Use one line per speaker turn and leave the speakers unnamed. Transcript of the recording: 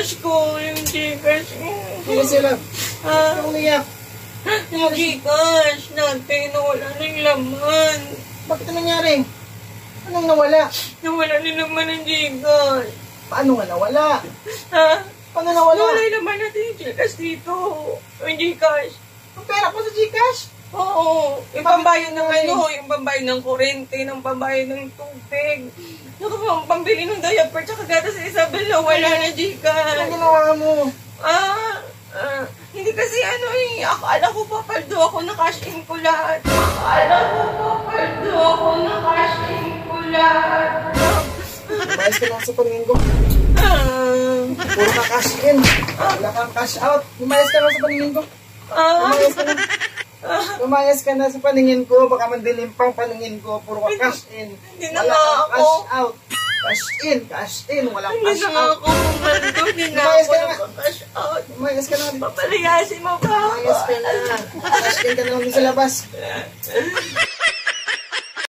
Gcash ko, yung Gcash.
Sige sila.
Ha?
Ang umiyak.
Yung Gcash natin, nawala na yung laman.
Bakit nangyari? Anong nawala?
Nawala na naman ang Gcash.
Paano nga nawala?
Ha?
Paano nawala?
Nawala yung laman natin yung Gcash dito. Yung Gcash.
Ang pera ko sa Gcash?
Oo. Yung pambayad ng yung pambayad ng kurente, ng pambayad ng tubig. Yung pambili ng diaper, tsaka gata sa Isabel na wala na Gcash.
Anong ginawa mo?
Hindi kasi akala ko papaldo ako na cash in ko lahat. Akala ko papaldo ako na cash in ko lahat.
Lumayas ka lang sa paningin ko. Puro ka cash in. Wala kang cash out. Lumayas ka lang sa paningin ko. Lumayas ka lang. Lumayas ka na sa paningin ko. Baka mandilim pang paningin ko. Puro ka cash in.
Hindi na
Wala
nga
kang
ako.
cash out. Cash in. Cash in. Walang
Hindi
cash
na nga
out.
ako pumaldo. Hindi na
Lumayas
ako
ka na.
nagpa-cash out.
Lumayas ka na.
Papalayasin mo ba?
Lumayas ka na. Cash in ka na lang sa labas.